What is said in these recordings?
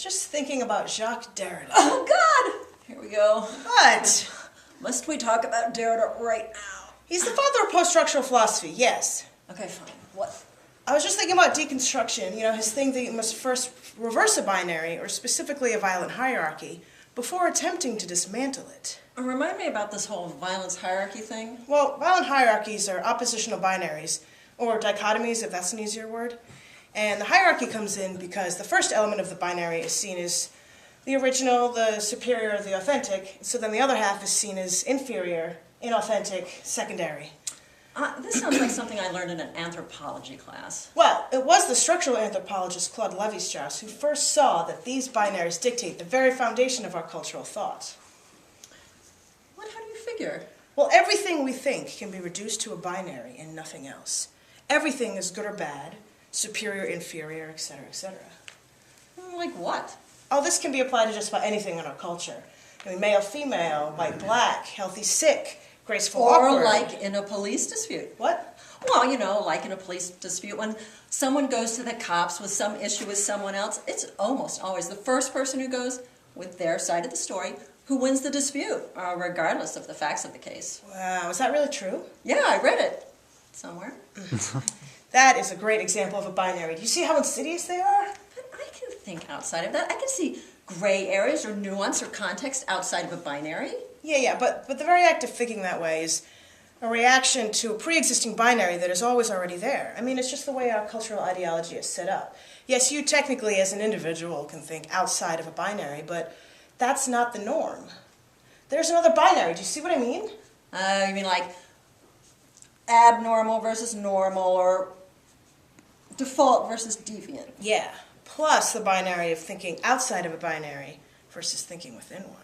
just thinking about Jacques Derrida. Oh, God! Here we go. What? Must we talk about Derrida right now? He's the father of post-structural philosophy, yes. Okay, fine. What? I was just thinking about deconstruction, his thing that you must first reverse a binary, or specifically a violent hierarchy, before attempting to dismantle it. Remind me about this whole violence hierarchy thing. Well, violent hierarchies are oppositional binaries, or dichotomies, if that's an easier word. And the hierarchy comes in because the first element of the binary is seen as the original, the superior, the authentic, so then the other half is seen as inferior, inauthentic, secondary. This sounds like something I learned in an anthropology class. Well, it was the structural anthropologist Claude Levi-Strauss who first saw that these binaries dictate the very foundation of our cultural thought. How do you figure? Well, everything we think can be reduced to a binary and nothing else. Everything is good or bad, superior, inferior, etc., etc. Like what? Oh, this can be applied to just about anything in our culture. Male, female, white, black, healthy, sick, graceful, awkward. Or like in a police dispute. What? Well, like in a police dispute, when someone goes to the cops with some issue with someone else, it's almost always the first person who goes with their side of the story who wins the dispute, regardless of the facts of the case. Wow, is that really true? Yeah, I read it somewhere. That is a great example of a binary. Do you see how insidious they are? But I can think outside of that. I can see gray areas or nuance or context outside of a binary. Yeah, but the very act of thinking that way is a reaction to a pre-existing binary that is always already there. It's just the way our cultural ideology is set up. Yes, you technically as an individual can think outside of a binary, but that's not the norm. There's another binary. Do you see what I mean? You mean like abnormal versus normal, or default versus deviant? Yeah, plus the binary of thinking outside of a binary versus thinking within one.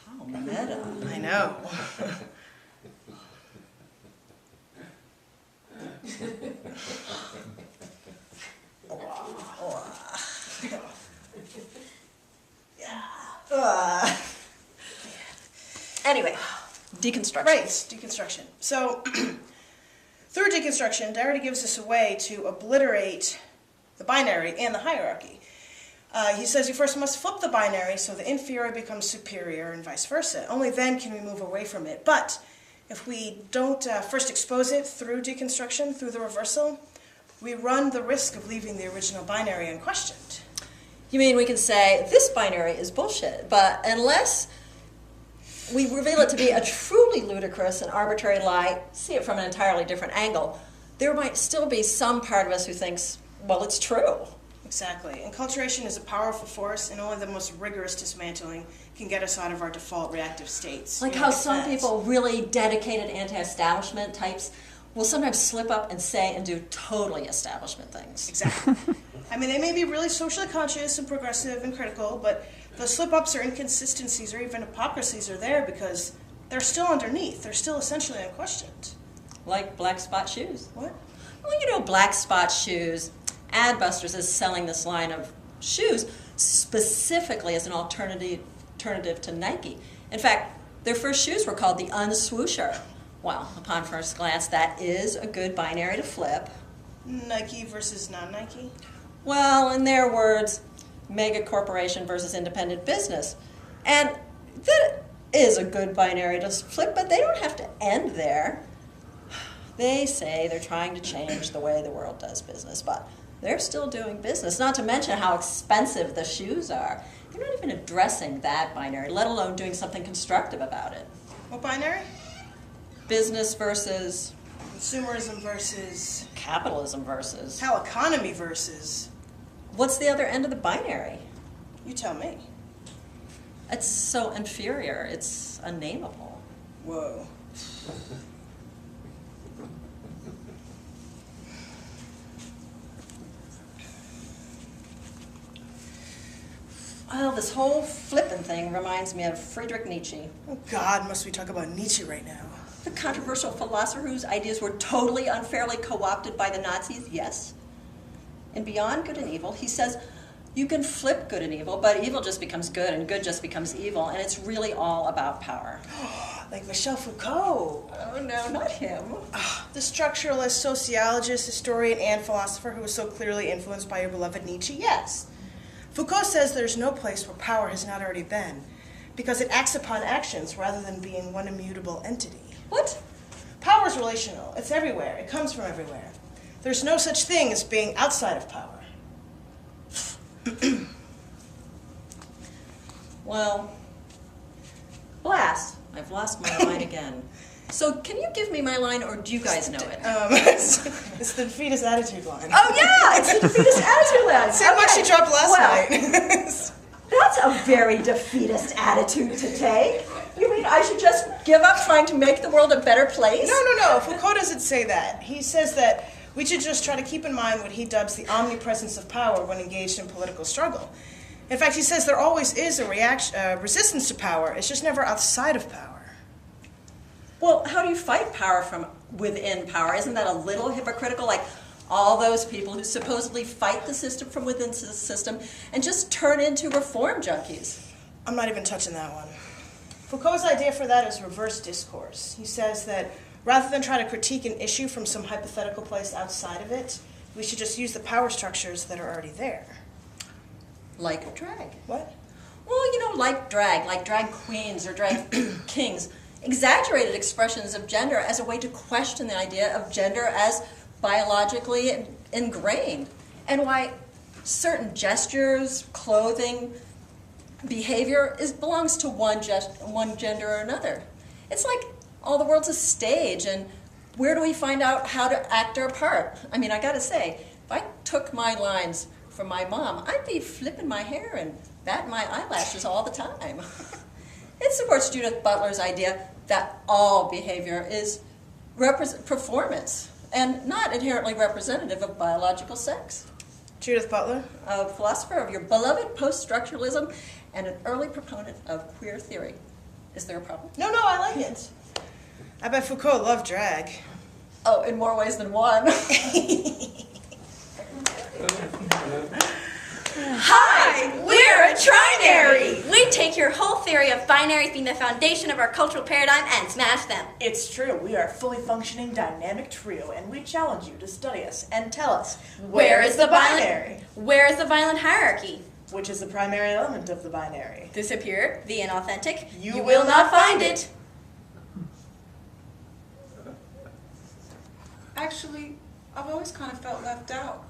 How meta. I know. Anyway, deconstruction. Right, deconstruction. So, through deconstruction, Derrida gives us a way to obliterate the binary and the hierarchy. He says you first must flip the binary so the inferior becomes superior and vice versa. Only then can we move away from it. But if we don't first expose it through deconstruction, through the reversal, we run the risk of leaving the original binary unquestioned. You mean we can say, this binary is bullshit, but unless we reveal it to be a truly ludicrous and arbitrary lie, see it from an entirely different angle, there might still be some part of us who thinks, well, it's true. Exactly. Enculturation is a powerful force, and only the most rigorous dismantling can get us out of our default reactive states. Like how some people, really dedicated anti-establishment types, will sometimes slip up and say and do totally establishment things. Exactly. They may be really socially conscious and progressive and critical, but the slip-ups or inconsistencies or even hypocrisies are there because they're still underneath. They're still essentially unquestioned. Like black spot shoes. What? Well, black spot shoes. Adbusters is selling this line of shoes specifically as an alternative to Nike. In fact, their first shoes were called the Unswoosher. Well, upon first glance, that is a good binary to flip. Nike versus non-Nike? Well, in their words, mega corporation versus independent business. And that is a good binary to flip, but they don't have to end there. They say they're trying to change the way the world does business, but they're still doing business, not to mention how expensive the shoes are. They're not even addressing that binary, let alone doing something constructive about it. What binary? Business versus... consumerism versus... capitalism versus... how economy versus... what's the other end of the binary? You tell me. It's so inferior, it's unnameable. Whoa. Well, this whole flipping thing reminds me of Friedrich Nietzsche. Oh God, must we talk about Nietzsche right now? The controversial philosopher whose ideas were totally unfairly co-opted by the Nazis, yes. And beyond good and evil, he says, you can flip good and evil, but evil just becomes good and good just becomes evil, and it's really all about power. Like Michel Foucault. Oh no, not him. The structuralist, sociologist, historian, and philosopher who was so clearly influenced by your beloved Nietzsche, yes. Foucault says there's no place where power has not already been, because it acts upon actions rather than being one immutable entity. What? Power is relational. It's everywhere. It comes from everywhere. There's no such thing as being outside of power. Well, blast. I've lost my line again. So can you give me my line, or do you guys know it? It's the defeatist attitude line. Oh yeah, it's the defeatist attitude line. Same one she dropped last night. That's a very defeatist attitude to take. You mean I should just give up trying to make the world a better place? No. Foucault doesn't say that. He says that we should just try to keep in mind what he dubs the omnipresence of power when engaged in political struggle. In fact, he says there always is a resistance to power. It's just never outside of power. Well, how do you fight power from within power? Isn't that a little hypocritical? Like all those people who supposedly fight the system from within the system and just turn into reform junkies. I'm not even touching that one. Foucault's idea for that is reverse discourse. He says that rather than try to critique an issue from some hypothetical place outside of it, we should just use the power structures that are already there. Like drag. What? Well, like drag queens or drag kings. Exaggerated expressions of gender as a way to question the idea of gender as biologically ingrained, and why certain gestures, clothing, behavior belongs to one gender or another. It's like all the world's a stage, and where do we find out how to act our part? I mean, I gotta say, if I took my lines from my mom, I'd be flipping my hair and batting my eyelashes all the time. It supports Judith Butler's idea that all behavior is performance and not inherently representative of biological sex. Judith Butler? A philosopher of your beloved post-structuralism and an early proponent of queer theory. Is there a problem? No, I like it. I bet Foucault loved drag. Oh, in more ways than one. Hi, we're a trinary! We take your whole theory of binaries being the foundation of our cultural paradigm and smash them. It's true. We are a fully functioning dynamic trio, and we challenge you to study us and tell us, Where is the binary? Where is the violent hierarchy? Which is the primary element of the binary? Disappear, the inauthentic. You will not find it. Actually, I've always kind of felt left out.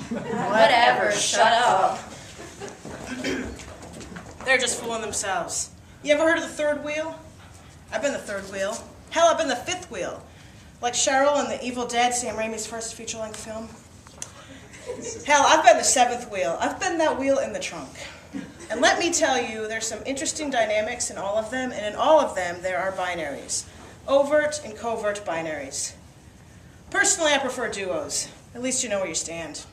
Whatever, shut up. They're just fooling themselves. You ever heard of the third wheel? I've been the third wheel. Hell, I've been the fifth wheel. Like Cheryl in The Evil Dead, Sam Raimi's first feature-length film. Hell, I've been the seventh wheel. I've been that wheel in the trunk. And let me tell you, there's some interesting dynamics in all of them, and in all of them, there are binaries. Overt and covert binaries. Personally, I prefer duos. At least you know where you stand.